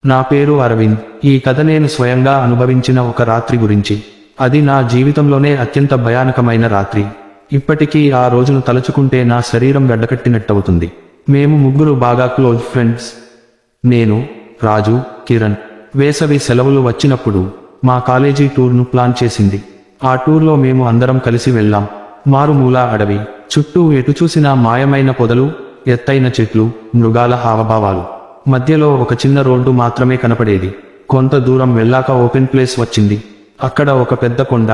నా పేరు అరవింద్. ఈ కథ నేను స్వయంగా అనుభవించిన ఒక రాత్రి గురించి. అది నా జీవితంలోనే అత్యంత భయానకమైన రాత్రి. ఇప్పటికీ ఆ రోజును తలుచుకుంటే నా శరీరం గడ్డకట్టినట్టవుతుంది. మేము ముగ్గురు బాగా క్లోజ్ ఫ్రెండ్స్. నేను, రాజు, కిరణ్. వేసవి సెలవులు వచ్చినప్పుడు మా కాలేజీ టూర్ను ప్లాన్ చేసింది. ఆ టూర్లో మేము అందరం కలిసి వెళ్ళాం. మారుమూల అడవి, చుట్టూ ఎటు చూసినా మాయమైన పొదలు, ఎత్తైన చెట్లు, మృగాల హావభావాలు. మధ్యలో ఒక చిన్న రోడ్డు మాత్రమే కనపడేది. కొంత దూరం వెళ్ళాక ఓపెన్ ప్లేస్ వచ్చింది. అక్కడ ఒక పెద్ద కొండ,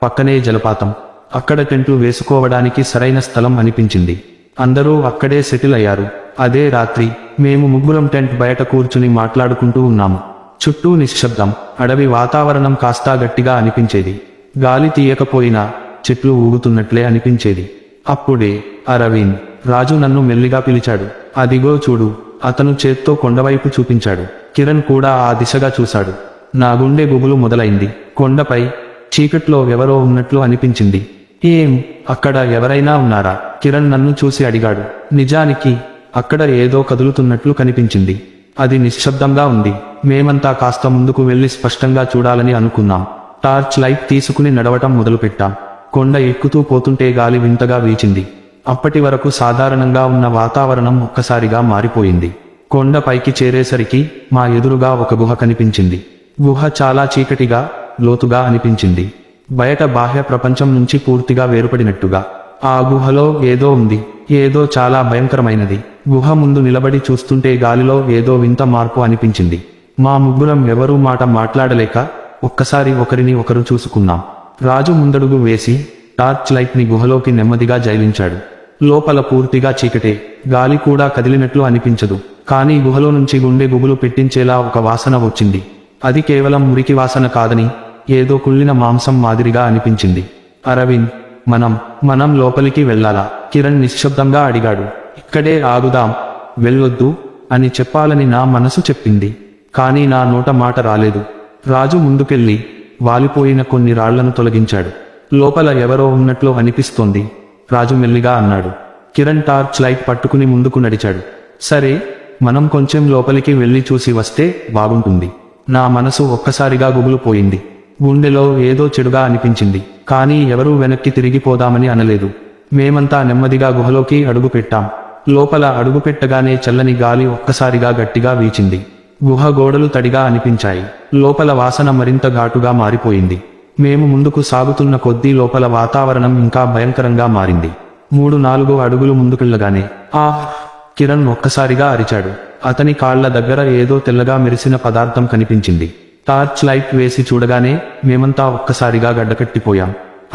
పక్కనే జలపాతం. అక్కడ టెంట్లు వేసుకోవడానికి సరైన స్థలం అనిపించింది. అందరూ అక్కడే సెటిల్ అయ్యారు. అదే రాత్రి మేము ముగ్గురం టెంట్ బయట కూర్చుని మాట్లాడుకుంటూ ఉన్నాము. చుట్టూ నిశ్శబ్దం. అడవి వాతావరణం కాస్తా గట్టిగా అనిపించేది. గాలి తీయకపోయినా చెట్లు ఊగుతున్నట్లే అనిపించేది. అప్పుడే అరవింద్, రాజు నన్ను మెల్లిగా పిలిచాడు. అదిగో చూడు. అతను చేత్తో కొండవైపు చూపించాడు. కిరణ్ కూడా ఆ దిశగా చూశాడు. నా గుండె గుబులు మొదలైంది. కొండపై చీకట్లో ఎవరో ఉన్నట్లు అనిపించింది. ఏం, అక్కడ ఎవరైనా ఉన్నారా? కిరణ్ నన్ను చూసి అడిగాడు. నిజానికి అక్కడ ఏదో కదులుతున్నట్లు కనిపించింది. అది నిశ్శబ్దంగా ఉంది. మేమంతా కాస్త ముందుకు వెళ్లి స్పష్టంగా చూడాలని అనుకున్నాం. టార్చ్ లైట్ తీసుకుని నడవటం మొదలుపెట్టాం. కొండ ఎక్కుతూ పోతుంటే గాలి వింతగా వీచింది. అప్పటి వరకు సాధారణంగా ఉన్న వాతావరణం ఒక్కసారిగా మారిపోయింది. కొండ పైకి చేరేసరికి మా ఎదురుగా ఒక గుహ కనిపించింది. గుహ చాలా చీకటిగా, లోతుగా అనిపించింది. బయట బాహ్య ప్రపంచం నుంచి పూర్తిగా వేరుపడినట్టుగా. ఆ గుహలో ఏదో ఉంది. ఏదో చాలా భయంకరమైనది. గుహ ముందు నిలబడి చూస్తుంటే గాలిలో ఏదో వింత మార్పు అనిపించింది. మా ముగ్గురం ఎవరూ మాట మాట్లాడలేక ఒక్కసారి ఒకరిని ఒకరు చూసుకున్నాం. రాజు ముందడుగు వేసి టార్చ్ లైట్ ని గుహలోకి నెమ్మదిగా జైలించాడు. లోపల పూర్తిగా చీకటే. గాలి కూడా కదిలినట్లు అనిపించదు. కానీ గుహలో నుంచి గుండె గుబులు పెట్టించేలా ఒక వాసన వచ్చింది. అది కేవలం మురికి వాసన కాదని, ఏదో కుళ్ళిన మాంసం మాదిరిగా అనిపించింది. అరవింద్, మనం లోపలికి వెళ్ళాలా? కిరణ్ నిశ్శబ్దంగా అడిగాడు. ఇక్కడే ఆగుదాం, వెళ్ళొద్దు అని చెప్పాలని నా మనసు చెప్పింది. కానీ నా నోట మాట రాలేదు. రాజు ముందుకెళ్ళి వాలిపోయిన కొన్ని రాళ్లను తొలగించాడు. లోపల ఎవరో ఉన్నట్లు అనిపిస్తోంది, రాజు మెల్లిగా అన్నాడు. కిరణ్ టార్చ్ లైట్ పట్టుకుని ముందుకు నడిచాడు. సరే, మనం కొంచెం లోపలికి వెళ్ళి చూసి వస్తే బాగుంటుంది. నా మనసు ఒక్కసారిగా గుబులుపోయింది. గుండెలో ఏదో చెడుగా అనిపించింది. కానీ ఎవరూ వెనక్కి తిరిగిపోదామని అనలేదు. మేమంతా నెమ్మదిగా గుహలోకి అడుగుపెట్టాం. లోపల అడుగుపెట్టగానే చల్లని గాలి ఒక్కసారిగా గట్టిగా వీచింది. గుహ గోడలు తడిగా అనిపించాయి. లోపల వాసన మరింత ఘాటుగా మారిపోయింది. మేము ముందుకు సాగుతున్న కొద్దీ లోపల వాతావరణం ఇంకా భయంకరంగా మారింది. 3-4 అడుగులు ముందుకెళ్లగానే కిరణ్ ఒక్కసారిగా అరిచాడు. అతని కాళ్ల దగ్గర ఏదో తెల్లగా మెరిసిన పదార్థం కనిపించింది. టార్చ్ లైట్ వేసి చూడగానే మేమంతా ఒక్కసారిగా గడ్డకట్టిపోయాం.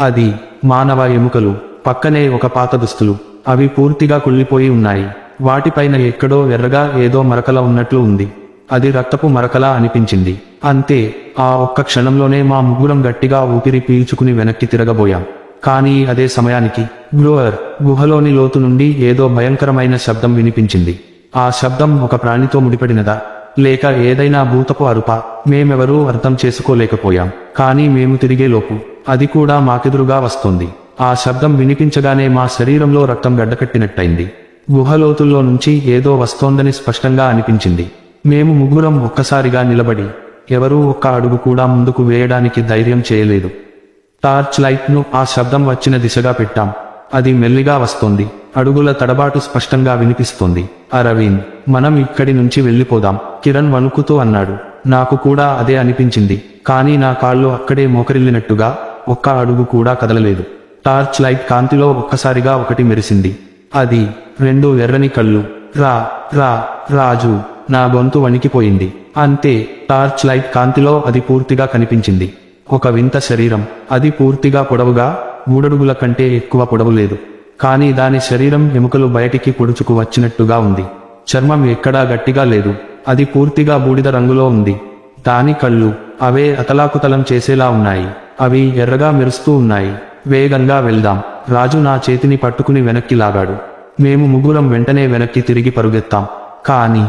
అది మానవ ఎముకలు. పక్కనే ఒక పాత దుస్తులు. అవి పూర్తిగా కుళ్ళిపోయి ఉన్నాయి. వాటిపైన ఎక్కడో ఎర్రగా ఏదో మరకల ఉన్నట్లు ఉంది. అది రక్తపు మరకలా అనిపించింది. అంతే, ఆ ఒక్క క్షణంలోనే మా ముగ్గురం గట్టిగా ఊపిరి పీల్చుకుని వెనక్కి తిరగబోయాం. కానీ అదే సమయానికి గుహలోని లోతు నుండి ఏదో భయంకరమైన శబ్దం వినిపించింది. ఆ శబ్దం ఒక ప్రాణితో ముడిపడినదా, లేక ఏదైనా భూతపు అరుపా? మేమెవరూ అర్థం చేసుకోలేకపోయాం. కానీ మేము తిరిగేలోపు అది కూడా మాకెదురుగా వస్తోంది. ఆ శబ్దం వినిపించగానే మా శరీరంలో రక్తం గడ్డకట్టినట్టయింది. గుహలోతుల్లో నుంచి ఏదో వస్తోందని స్పష్టంగా అనిపించింది. మేము ముగ్గురం ఒక్కసారిగా నిలబడి ఎవరూ ఒక్క అడుగు కూడా ముందుకు వేయడానికి ధైర్యం చేయలేదు. టార్చ్ లైట్ను ఆ శబ్దం వచ్చిన దిశగా పెట్టాం. అది మెల్లిగా వస్తోంది. అడుగుల తడబాటు స్పష్టంగా వినిపిస్తోంది. అరవింద్, మనం ఇక్కడి నుంచి వెళ్ళిపోదాం, కిరణ్ వణుకుతూ అన్నాడు. నాకు కూడా అదే అనిపించింది. కానీ నా కాళ్ళు అక్కడే మోకరిల్లినట్టుగా ఒక్క అడుగు కూడా కదలలేదు. టార్చ్ లైట్ కాంతిలో ఒక్కసారిగా ఒకటి మెరిసింది. అది 2 ఎర్రని కళ్ళు. రాజు! నా గొంతు వణికిపోయింది. అంతే, టార్చ్ లైట్ కాంతిలో అది పూర్తిగా కనిపించింది. ఒక వింత శరీరం. అది పూర్తిగా పొడవుగా, 3 అడుగుల కంటే ఎక్కువ పొడవు లేదు. కానీ దాని శరీరం ఎముకలు బయటికి పొడుచుకు వచ్చినట్టుగా ఉంది. చర్మం ఎక్కడా గట్టిగా లేదు. అది పూర్తిగా బూడిద రంగులో ఉంది. దాని కళ్ళు, అవే అతలాకుతలం చేసేలా ఉన్నాయి. అవి ఎర్రగా మెరుస్తూ ఉన్నాయి. వేగంగా వెళ్దాం. రాజు నా చేతిని పట్టుకుని వెనక్కి లాగాడు. మేము ముగ్గురం వెంటనే వెనక్కి తిరిగి పరుగెత్తాం. కానీ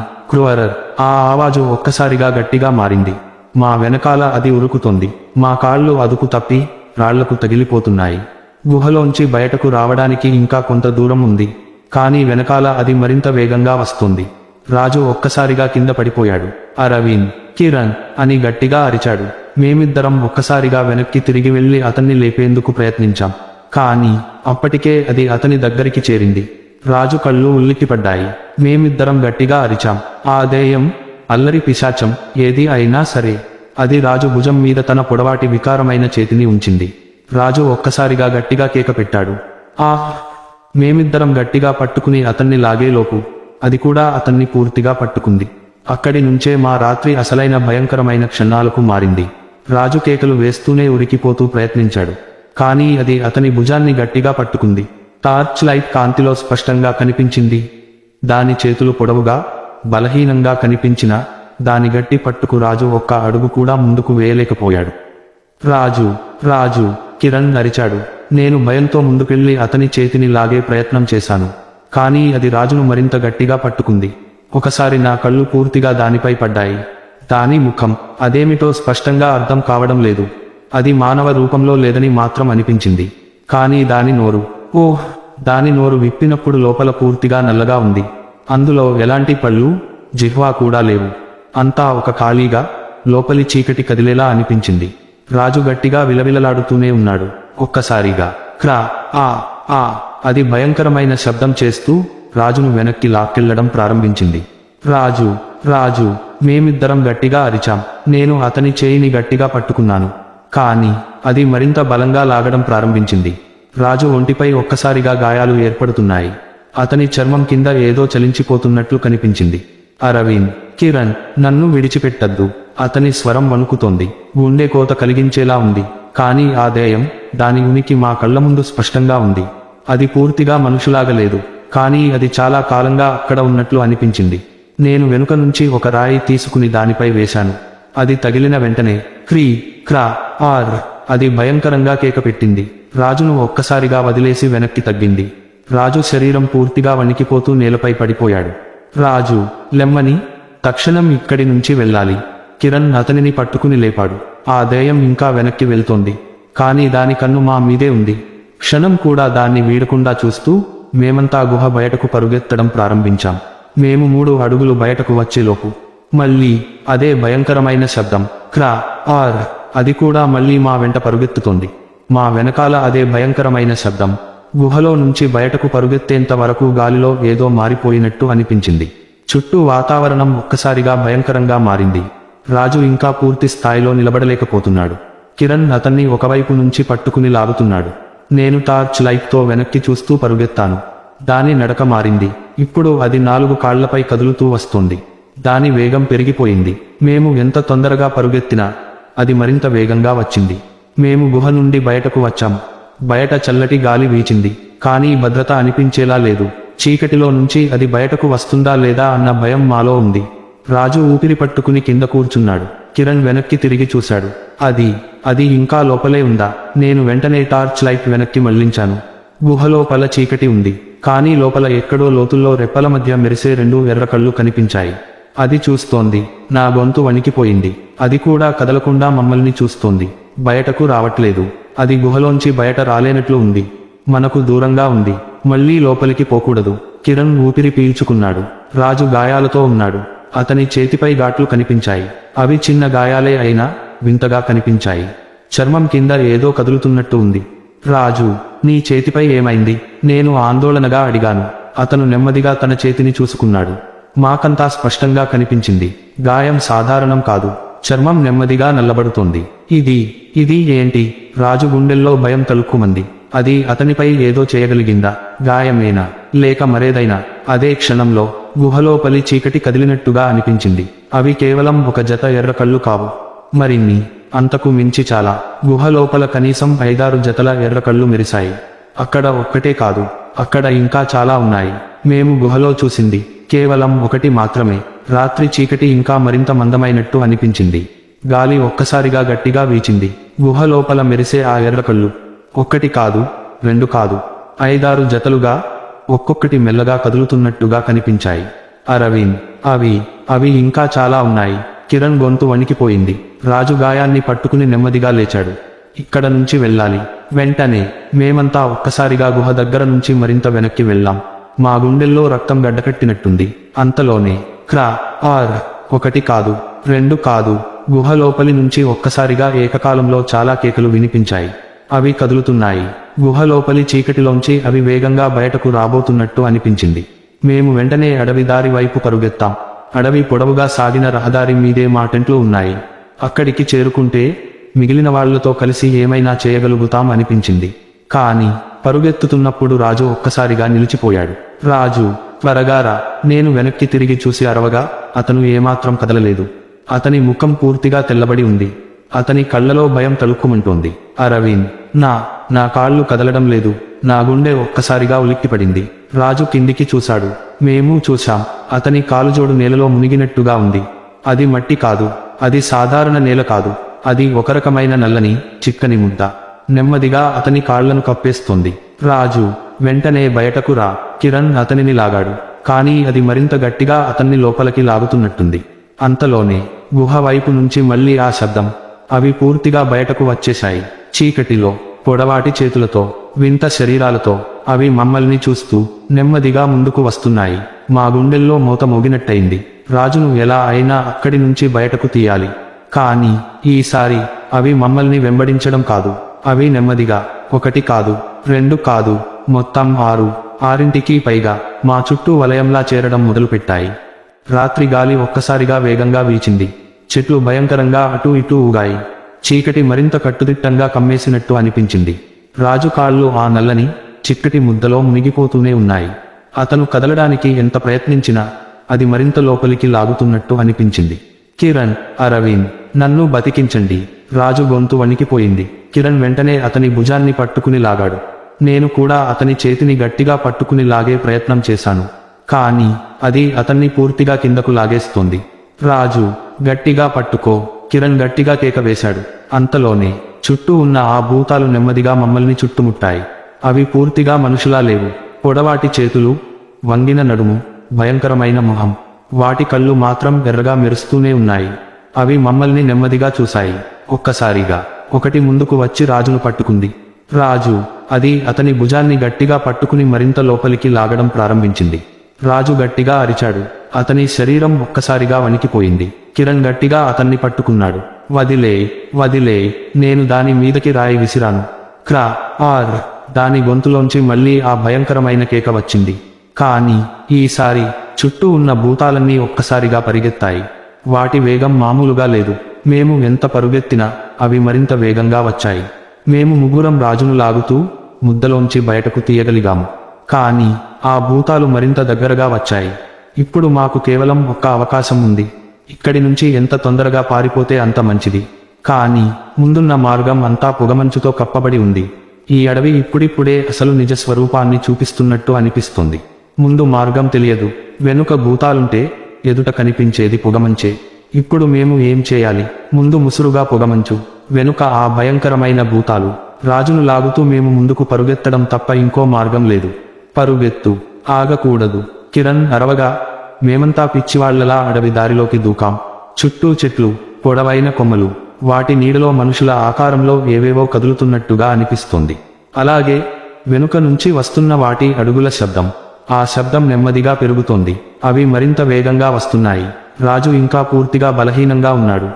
ఆ ఆవాజు ఒక్కసారిగా గట్టిగా మారింది. మా వెనకాల అది ఉరుకుతోంది. మా కాళ్ళు అదుపు తప్పి రాళ్లకు తగిలిపోతున్నాయి. గుహలోంచి బయటకు రావడానికి ఇంకా కొంత దూరం ఉంది. కానీ వెనకాల అది మరింత వేగంగా వస్తోంది. రాజు ఒక్కసారిగా కింద పడిపోయాడు. అరవింద్, కిరణ్ అని గట్టిగా అరిచాడు. మేమిద్దరం ఒక్కసారిగా వెనక్కి తిరిగి వెళ్లి అతన్ని లేపేందుకు ప్రయత్నించాం. కానీ అప్పటికే అది అతని దగ్గరికి చేరింది. రాజు కళ్ళు ఉల్లిక్కిపడ్డాయి. మేమిద్దరం గట్టిగా అరిచాం. ఆ దెయ్యం, అల్లరి పిశాచం ఏది అయినా సరే, అది రాజు భుజం మీద తన పొడవాటి వికారమైన చేతిని ఉంచింది. రాజు ఒక్కసారిగా గట్టిగా కేక పెట్టాడు. ఆ మేమిద్దరం గట్టిగా పట్టుకుని అతన్ని లాగేలోపు అది కూడా అతన్ని పూర్తిగా పట్టుకుంది. అక్కడి నుంచే మా రాత్రి అసలైన భయంకరమైన క్షణాలకు మారింది. రాజు కేకలు వేస్తూనే ఉరికిపోతూ ప్రయత్నించాడు. కానీ అది అతని భుజాన్ని గట్టిగా పట్టుకుంది. టార్చ్ లైట్ కాంతిలో స్పష్టంగా కనిపించింది. దాని చేతులు పొడవుగా, బలహీనంగా కనిపించిన దాని గట్టి పట్టుకు రాజు ఒక్క అడుగు కూడా ముందుకు వేయలేకపోయాడు. రాజు, రాజు, కిరణ్ అరిచాడు. నేను భయంతో ముందుకెళ్లి అతని చేతిని లాగే ప్రయత్నం చేశాను. కానీ అది రాజును మరింత గట్టిగా పట్టుకుంది. ఒకసారి నా కళ్ళు పూర్తిగా దానిపై పడ్డాయి. దాని ముఖం అదేమిటో స్పష్టంగా అర్థం కావడం లేదు. అది మానవ రూపంలో లేదని మాత్రం అనిపించింది. కానీ దాని నోరు, ఓహ్, దాని నోరు విప్పినప్పుడు లోపల పూర్తిగా నల్లగా ఉంది. అందులో ఎలాంటి పళ్ళు, జిహ్వా కూడా లేవు. అంతా ఒక ఖాళీగా, లోపలి చీకటి కదిలేలా అనిపించింది. రాజు గట్టిగా విలవిలలాడుతూనే ఉన్నాడు. ఒక్కసారిగా క్రా ఆ ఆ అది భయంకరమైన శబ్దం చేస్తూ రాజును వెనక్కి లాక్కెళ్లడం ప్రారంభించింది. రాజు, రాజు, మేమిద్దరం గట్టిగా అరిచాం. నేను అతని చేయిని గట్టిగా పట్టుకున్నాను. కానీ అది మరింత బలంగా లాగడం ప్రారంభించింది. రాజు ఒంటిపై ఒక్కసారిగా గాయాలు ఏర్పడుతున్నాయి. అతని చర్మం కింద ఏదో చలించిపోతున్నట్లు కనిపించింది. అరవింద్, కిరణ్, నన్ను విడిచిపెట్టద్దు. అతని స్వరం వణుకుతోంది. గుండె కోత కలిగించేలా ఉంది. కానీ ఆ దెయ్యం, దాని ఉనికి మా కళ్ల ముందు స్పష్టంగా ఉంది. అది పూర్తిగా మనుషులాగా లేదు. కానీ అది చాలా కాలంగా అక్కడ ఉన్నట్లు అనిపించింది. నేను వెనుక నుంచి ఒక రాయి తీసుకుని దానిపై వేశాను. అది తగిలిన వెంటనే క్రీ క్రా ఆర్ అది భయంకరంగా కేకపెట్టింది. రాజును ఒక్కసారిగా వదిలేసి వెనక్కి తగ్గింది. రాజు శరీరం పూర్తిగా వణికిపోతూ నేలపై పడిపోయాడు. రాజు, లెమ్మని, తక్షణం ఇక్కడి నుంచి వెళ్ళాలి. కిరణ్ అతనిని పట్టుకుని లేపాడు. ఆ దెయ్యం ఇంకా వెనక్కి వెళ్తోంది. కానీ దాని కన్ను మా మీదే ఉంది. క్షణం కూడా దాన్ని వీడకుండా చూస్తూ మేమంతా గుహ బయటకు పరుగెత్తడం ప్రారంభించాం. మేము 3 అడుగులు బయటకు వచ్చేలోపు మళ్ళీ అదే భయంకరమైన శబ్దం, క్రా ఆర్ అది కూడా మళ్ళీ మా వెంట పరుగెత్తుతోంది. మా వెనకాల అదే భయంకరమైన శబ్దం. గుహలో నుంచి బయటకు పరుగెత్తేంత వరకు గాలిలో ఏదో మారిపోయినట్టు అనిపించింది. చుట్టూ వాతావరణం ఒక్కసారిగా భయంకరంగా మారింది. రాజు ఇంకా పూర్తి స్థాయిలో నిలబడలేకపోతున్నాడు. కిరణ్ అతన్ని ఒకవైపు నుంచి పట్టుకుని లాగుతున్నాడు. నేను టార్చ్ లైట్తో వెనక్కి చూస్తూ పరుగెత్తాను. దాని నడక మారింది. ఇప్పుడు అది 4 కాళ్లపై కదులుతూ వస్తోంది. దాని వేగం పెరిగిపోయింది. మేము ఎంత తొందరగా పరుగెత్తినా అది మరింత వేగంగా వచ్చింది. మేము గుహ నుండి బయటకు వచ్చాం. బయట చల్లటి గాలి వీచింది. కానీ భద్రత అనిపించేలా లేదు. చీకటిలో నుంచి అది బయటకు వస్తుందా లేదా అన్న భయం మాలో ఉంది. రాజు ఊపిరి పట్టుకుని కింద కూర్చున్నాడు. కిరణ్ వెనక్కి తిరిగి చూశాడు. అది ఇంకా లోపలే ఉందా? నేను వెంటనే టార్చ్ లైట్ వెనక్కి మళ్లించాను. గుహలోపల చీకటి ఉంది. కానీ లోపల ఎక్కడో లోతుల్లో రెప్పల మధ్య మెరిసే 2 ఎర్ర కళ్ళు కనిపించాయి. అది చూస్తోంది. నా గొంతు వణికిపోయింది. అది కూడా కదలకుండా మమ్మల్ని చూస్తోంది. బయటకు రావట్లేదు. అది గుహలోంచి బయట రాలేనట్లు ఉంది. మనకు దూరంగా ఉంది. మళ్ళీ లోపలికి పోకూడదు. కిరణ్ ఊపిరి పీల్చుకున్నాడు. రాజు గాయాలతో ఉన్నాడు. అతని చేతిపై ఘాట్లు కనిపించాయి. అవి చిన్న గాయాలే అయినా వింతగా కనిపించాయి. చర్మం కింద ఏదో కదులుతున్నట్టు ఉంది. రాజు, నీ చేతిపై ఏమైంది? నేను ఆందోళనగా అడిగాను. అతను నెమ్మదిగా తన చేతిని చూసుకున్నాడు. మాకంతా స్పష్టంగా కనిపించింది. గాయం సాధారణం కాదు. చర్మం నెమ్మదిగా నల్లబడుతోంది. ఇది ఏంటి? రాజు గుండెల్లో భయం తలుక్కుమంది. అది అతనిపై ఏదో చేయగలిగిందా? గాయమేనా లేక మరేదైనా? అదే క్షణంలో గుహలోపలి చీకటి కదిలినట్టుగా అనిపించింది. అవి కేవలం ఒక జత ఎర్ర కళ్ళు కావు, మరిన్ని, అంతకు మించి చాలా. గుహలోపల కనీసం 5-6 జతల ఎర్ర కళ్ళు మెరిశాయి. అక్కడ ఒక్కటే కాదు, అక్కడ ఇంకా చాలా ఉన్నాయి. మేము గుహలో చూసింది కేవలం ఒకటి మాత్రమే. రాత్రి చీకటి ఇంకా మరింత మందమైనట్టు అనిపించింది. గాలి ఒక్కసారిగా గట్టిగా వీచింది. గుహ లోపల మెరిసే ఆ ఎర్ర కళ్ళు 1 కాదు, 2 కాదు, 5-6 జతలుగా, ఒక్కొక్కటి మెల్లగా కదులుతున్నట్టుగా కనిపించాయి. అరవింద్, అవి ఇంకా చాలా ఉన్నాయి. కిరణ్ గొంతు వణికిపోయింది. రాజు గాయాన్ని పట్టుకుని నెమ్మదిగా లేచాడు. ఇక్కడ నుంచి వెళ్ళాలి, వెంటనే. మేమంతా ఒక్కసారిగా గుహ దగ్గర నుంచి మరింత వెనక్కి వెళ్ళాం. మా గుండెల్లో రక్తం గడ్డకట్టినట్టుంది. అంతలోనే క్రా ఆర్. ఒకటి కాదు, రెండు కాదు, గుహ లోపలి నుంచి ఒక్కసారిగా ఏకకాలంలో చాలా కేకలు వినిపించాయి. అవి కదులుతున్నాయి. గుహ లోపలి చీకటిలోంచి అవి వేగంగా బయటకు రాబోతున్నట్టు అనిపించింది. మేము వెంటనే అడవి దారి వైపు పరుగెత్తాం. అడవి పొడవుగా సాగిన రహదారి మీదే మా టెంట్లు ఉన్నాయి. అక్కడికి చేరుకుంటే మిగిలిన వాళ్లతో కలిసి ఏమైనా చేయగలుగుతాం అనిపించింది. కానీ పరుగెత్తుతున్నప్పుడు రాజు ఒక్కసారిగా నిలిచిపోయాడు. రాజు, త్వరగా రా. నేను వెనక్కి తిరిగి చూసి అరవగా అతను ఏమాత్రం కదలలేదు. అతని ముఖం పూర్తిగా తెల్లబడి ఉంది. అతని కళ్ళలో భయం తలుక్కుమంటోంది. అరవింద్, నా కాళ్ళు కదలడం లేదు. నా గుండె ఒక్కసారిగా ఉలిక్కిపడింది. రాజు కిందికి చూశాడు. మేము చూశాం. అతని కాలుజోడు నేలలో మునిగినట్టుగా ఉంది. అది మట్టి కాదు, అది సాధారణ నేల కాదు, అది ఒక రకమైన నల్లని చిక్కని ముద్ద. నెమ్మదిగా అతని కాళ్లను కప్పేస్తోంది. రాజు, వెంటనే బయటకు రా. కిరణ్ అతనిని లాగాడు. కానీ అది మరింత గట్టిగా అతన్ని లోపలికి లాగుతున్నట్టుంది. అంతలోనే గుహ వైపు నుంచి మళ్ళీ ఆ శబ్దం. అవి పూర్తిగా బయటకు వచ్చేశాయి. చీకటిలో పొడవాటి చేతులతో, వింత శరీరాలతో అవి మమ్మల్ని చూస్తూ నెమ్మదిగా ముందుకు వస్తున్నాయి. మా గుండెల్లో మోత మోగినట్టయింది. రాజును ఎలా అయినా అక్కడి నుంచి బయటకు తీయాలి. కానీ ఈసారి అవి మమ్మల్ని వెంబడించడం కాదు. అవి నెమ్మదిగా, ఒకటి కాదు, రెండు కాదు, మొత్తం ఆరింటికి పైగా మా చుట్టూ వలయంలా చేరడం మొదలుపెట్టాయి. రాత్రి గాలి ఒక్కసారిగా వేగంగా వీచింది. చెట్లు భయంకరంగా అటూ ఇటూ ఊగాయి. చీకటి మరింత కట్టుదిట్టంగా కమ్మేసినట్టు అనిపించింది. రాజు కాళ్ళు ఆ నల్లని చిక్కటి ముద్దలో మునిగిపోతూనే ఉన్నాయి. అతను కదలడానికి ఎంత ప్రయత్నించినా అది మరింత లోపలికి లాగుతున్నట్టు అనిపించింది. కిరణ్, అరవింద్, నన్ను బతికించండి. రాజు గొంతు వణికిపోయింది. కిరణ్ వెంటనే అతని భుజాన్ని పట్టుకుని లాగాడు. నేను కూడా అతని చేతిని గట్టిగా పట్టుకుని లాగే ప్రయత్నం చేశాను. కానీ అది అతన్ని పూర్తిగా కిందకు లాగేస్తోంది. రాజు, గట్టిగా పట్టుకో. కిరణ్ గట్టిగా కేక వేశాడు. అంతలోనే చుట్టూ ఉన్న ఆ భూతాలు నెమ్మదిగా మమ్మల్ని చుట్టుముట్టాయి. అవి పూర్తిగా మనుషులా లేవు. పొడవాటి చేతులు, వంగిన నడుము, భయంకరమైన మొహం. వాటి కళ్ళు మాత్రం ఎర్రగా మెరుస్తూనే ఉన్నాయి. అవి మమ్మల్ని నెమ్మదిగా చూశాయి. ఒక్కసారిగా ఒకటి ముందుకు వచ్చి రాజును పట్టుకుంది. రాజు, అది అతని భుజాన్ని గట్టిగా పట్టుకుని మరింత లోపలికి లాగడం ప్రారంభించింది. రాజు గట్టిగా అరిచాడు. అతని శరీరం ఒక్కసారిగా వణికిపోయింది. కిరణ్ గట్టిగా అతన్ని పట్టుకున్నాడు. వదిలే. నేను దాని మీదకి రాయి విసిరాను. క్రా ఆర్. దాని గొంతులోంచి మళ్ళీ ఆ భయంకరమైన కేక వచ్చింది. కానీ ఈసారి చుట్టూ ఉన్న భూతాలన్నీ ఒక్కసారిగా పరిగెత్తాయి. వాటి వేగం మామూలుగా లేదు. మేము ఎంత పరుగెత్తినా అవి మరింత వేగంగా వచ్చాయి. మేము ముగ్గురం రాజును లాగుతూ ముద్దలోంచి బయటకు తీయగలిగాము. కానీ ఆ భూతాలు మరింత దగ్గరగా వచ్చాయి. ఇప్పుడు మాకు కేవలం ఒక్క అవకాశం ఉంది. ఇక్కడి నుంచి ఎంత తొందరగా పారిపోతే అంత మంచిది. కానీ ముందున్న మార్గం అంతా పొగమంచుతో కప్పబడి ఉంది. ఈ అడవి ఇప్పుడిప్పుడే అసలు నిజ స్వరూపాన్ని చూపిస్తున్నట్టు అనిపిస్తుంది. ముందు మార్గం తెలియదు. వెనుక భూతాలుంటే ఎదుట కనిపించేది పొగమంచే. ఇప్పుడు మేము ఏం చేయాలి? ముందు ముసురుగా పొగమంచు, వెనుక ఆ భయంకరమైన భూతాలు. రాజును లాగుతూ మేము ముందుకు పరుగెత్తడం తప్ప ఇంకో మార్గం లేదు. పరుగెత్తు, ఆగకూడదు. కిరణ్ అరవగా మేమంతా పిచ్చివాళ్లలా అడవి దారిలోకి దూకాం. చుట్టూ చెట్లు, పొడవైన కొమ్మలు, వాటి నీడలో మనుషుల ఆకారంలో ఏవేవో కదులుతున్నట్టుగా అనిపిస్తోంది. అలాగే వెనుక నుంచి వస్తున్న వాటి అడుగుల శబ్దం. ఆ శబ్దం నెమ్మదిగా పెరుగుతోంది. అవి మరింత వేగంగా వస్తున్నాయి. రాజు ఇంకా పూర్తిగా బలహీనంగా ఉన్నాడు.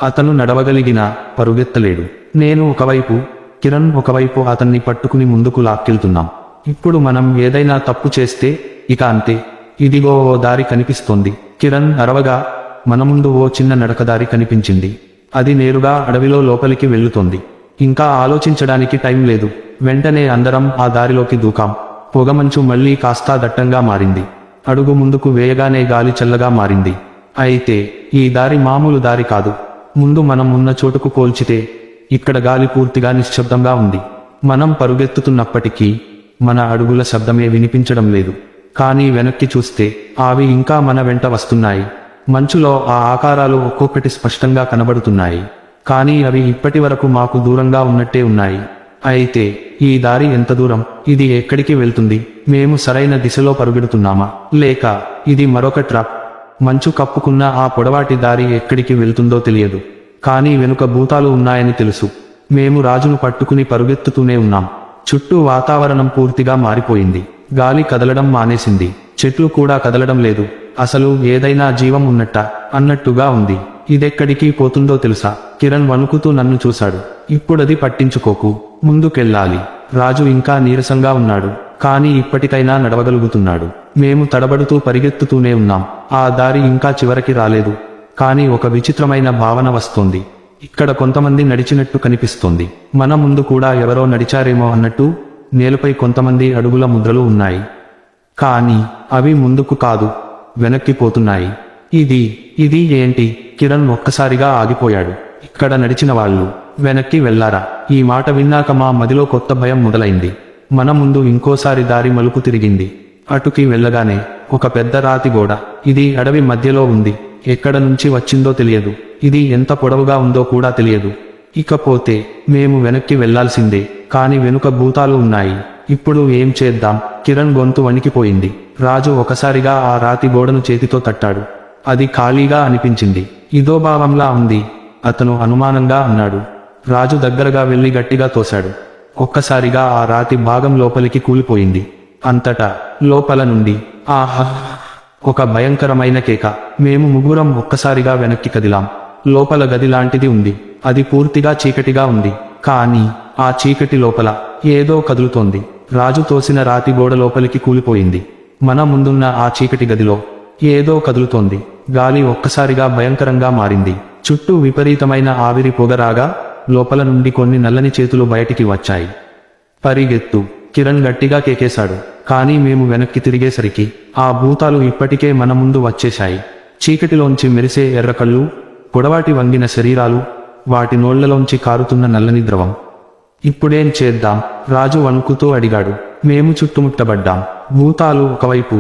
అతను నడవగలిగినా పరుగెత్తలేడు. నేను ఒకవైపు, కిరణ్ ఒకవైపు అతన్ని పట్టుకుని ముందుకు లాక్కెళ్తున్నాం. ఇప్పుడు మనం ఏదైనా తప్పు చేస్తే ఇక అంతే. ఇదిగో ఓ దారి కనిపిస్తోంది. కిరణ్ అరవగా మన ముందు ఓ చిన్న నడకదారి కనిపించింది. అది నేరుగా అడవిలో లోపలికి వెళ్లుతోంది. ఇంకా ఆలోచించడానికి టైం లేదు. వెంటనే అందరం ఆ దారిలోకి దూకాం. పొగమంచు మళ్లీ కాస్తా దట్టంగా మారింది. అడుగు ముందుకు వేయగానే గాలి చల్లగా మారింది. అయితే ఈ దారి మామూలు దారి కాదు. ముందు మనం ఉన్న చోటుకు పోల్చితే ఇక్కడ గాలి పూర్తిగా నిశ్శబ్దంగా ఉంది. మనం పరుగెత్తుతున్నప్పటికీ మన అడుగుల శబ్దమే వినిపించడం లేదు. కానీ వెనక్కి చూస్తే అవి ఇంకా మన వెంట వస్తున్నాయి. మంచులో ఆ ఆకారాలు ఒక్కొక్కటి స్పష్టంగా కనబడుతున్నాయి. కానీ అవి ఇప్పటి వరకు మాకు దూరంగా ఉన్నట్టే ఉన్నాయి. అయితే ఈ దారి ఎంత దూరం? ఇది ఎక్కడికి వెళ్తుంది? మేము సరైన దిశలో పరుగెడుతున్నామా, లేక ఇది మరొక ట్రాప్? మంచు కప్పుకున్న ఆ పొడవాటి దారి ఎక్కడికి వెళ్తుందో తెలియదు. కానీ వెనుక భూతాలు ఉన్నాయని తెలుసు. మేము రాజును పట్టుకుని పరుగెత్తుతూనే ఉన్నాం. చుట్టూ వాతావరణం పూర్తిగా మారిపోయింది. గాలి కదలడం మానేసింది. చెట్లు కూడా కదలడం లేదు. అసలు ఏదైనా జీవం ఉన్నట్ట అన్నట్టుగా ఉంది. ఇదెక్కడికి పోతుందో తెలుసా? కిరణ్ వణుకుతూ నన్ను చూశాడు. ఇప్పుడది పట్టించుకోకు, ముందుకెళ్ళాలి. రాజు ఇంకా నీరసంగా ఉన్నాడు, కానీ ఇప్పటికైనా నడవగలుగుతున్నాడు. మేము తడబడుతూ పరిగెత్తుతూనే ఉన్నాం. ఆ దారి ఇంకా చివరికి రాలేదు, కానీ ఒక విచిత్రమైన భావన వస్తోంది. ఇక్కడ కొంతమంది నడిచినట్టు కనిపిస్తోంది. మన ముందు కూడా ఎవరో నడిచారేమో అన్నట్టు. నేలపై కొంతమంది అడుగుల ముద్రలు ఉన్నాయి, కానీ అవి ముందుకు కాదు, వెనక్కి పోతున్నాయి. ఇది ఏంటి? కిరణ్ ఒక్కసారిగా ఆగిపోయాడు. ఇక్కడ నడిచిన వాళ్ళు వెనక్కి వెళ్లారా? ఈ మాట విన్నాక మా మదిలో కొత్త భయం మొదలైంది. మన ముందు ఇంకోసారి దారి మలుపు తిరిగింది. అటుకి వెళ్ళగానే ఒక పెద్ద రాతి గోడ. ఇది అడవి మధ్యలో ఉంది. ఎక్కడ నుంచి వచ్చిందో తెలియదు. ఇది ఎంత పొడవుగా ఉందో కూడా తెలియదు. ఇకపోతే మేము వెనక్కి వెళ్లాల్సిందే, కాని వెనుక భూతాలు ఉన్నాయి. ఇప్పుడు ఏం చేద్దాం? కిరణ్ గొంతు వణికిపోయింది. రాజు ఒకసారిగా ఆ రాతి గోడను చేతితో తట్టాడు. అది ఖాళీగా అనిపించింది. ఇదో భావంలా ఉంది, అతను అనుమానంగా అన్నాడు. రాజు దగ్గరగా వెళ్లి గట్టిగా తోశాడు. ఒక్కసారిగా ఆ రాతి భాగం లోపలికి కూలిపోయింది. అంతటా లోపల నుండి ఆహా ఒక భయంకరమైన కేక. మేము ముగ్గురం ఒక్కసారిగా వెనక్కి కదిలాం. లోపల గది లాంటిది ఉంది. అది పూర్తిగా చీకటిగా ఉంది, కానీ ఆ చీకటి లోపల ఏదో కదులుతోంది. రాజు తోసిన రాతి గోడ లోపలికి కూలిపోయింది. మన ముందున్న ఆ చీకటి గదిలో ఏదో కదులుతోంది. గాలి ఒక్కసారిగా భయంకరంగా మారింది. చుట్టూ విపరీతమైన ఆవిరి పొగరాగా లోపల నుండి కొన్ని నల్లని చేతులు బయటికి వచ్చాయి. పరిగెత్తు! కిరణ్ గట్టిగా కేకేశాడు. కానీ మేము వెనక్కి తిరిగేసరికి ఆ భూతాలు ఇప్పటికే మన ముందు వచ్చేశాయి. చీకటిలోంచి మెరిసే ఎర్రకళ్ళు, పొడవాటి వంగిన శరీరాలు, వాటి నోళ్లలోంచి కారుతున్న నల్లని ద్రవం. ఇప్పుడేం చేద్దాం? రాజు వణుకుతూ అడిగాడు. మేము చుట్టుముట్టబడ్డాం. భూతాలు ఒకవైపు,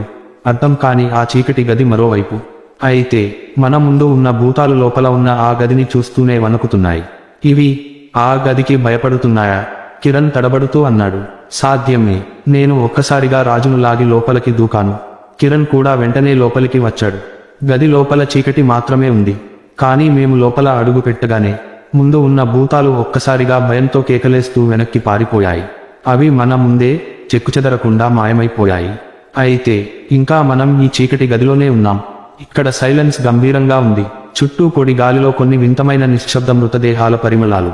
అర్థం కాని ఆ చీకటి గది మరోవైపు. అయితే మన ముందు ఉన్న భూతాలు లోపల ఉన్న ఆ గదిని చూస్తూనే వణుకుతున్నాయి. ఇవి ఆ గదికి భయపడుతున్నాయా? కిరణ్ తడబడుతూ అన్నాడు. సాధ్యమే. నేను ఒక్కసారిగా రాజును లాగి లోపలికి దూకాను. కిరణ్ కూడా వెంటనే లోపలికి వచ్చాడు. గది లోపల చీకటి మాత్రమే ఉంది, కానీ మేము లోపల అడుగు పెట్టగానే ముందు ఉన్న భూతాలు ఒక్కసారిగా భయంతో కేకలేస్తూ వెనక్కి పారిపోయాయి. అవి మన ముందే చెక్కుచెదరకుండా మాయమైపోయాయి. అయితే ఇంకా మనం ఈ చీకటి గదిలోనే ఉన్నాం. ఇక్కడ సైలెన్స్ గంభీరంగా ఉంది. చుట్టూ పొడి గాలిలో కొన్ని వింతమైన నిశ్శబ్ద మృతదేహాల పరిమళాలు.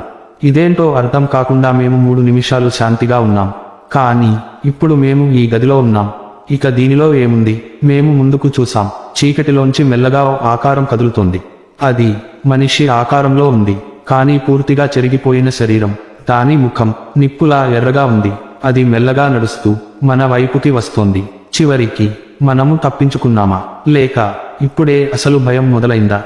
ఇదేంటో అర్థం కాకుండా మేము 3 నిమిషాలు శాంతిగా ఉన్నాం. కానీ ఇప్పుడు మేము ఈ గదిలో ఉన్నాం. ఇక దీనిలో ఏముంది? మేము ముందుకు చూసాం. చీకటిలోంచి మెల్లగా ఓ ఆకారం కదులుతోంది. అది మనిషి ఆకారంలో ఉంది, కానీ పూర్తిగా చెరిగిపోయిన శరీరం. దాని ముఖం నిప్పులా ఎర్రగా ఉంది. అది మెల్లగా నడుస్తూ మన వైపుకి వస్తోంది. చివరికి మనము తప్పించుకున్నామా, లేక ఇప్పుడే అసలు భయం మొదలైందా?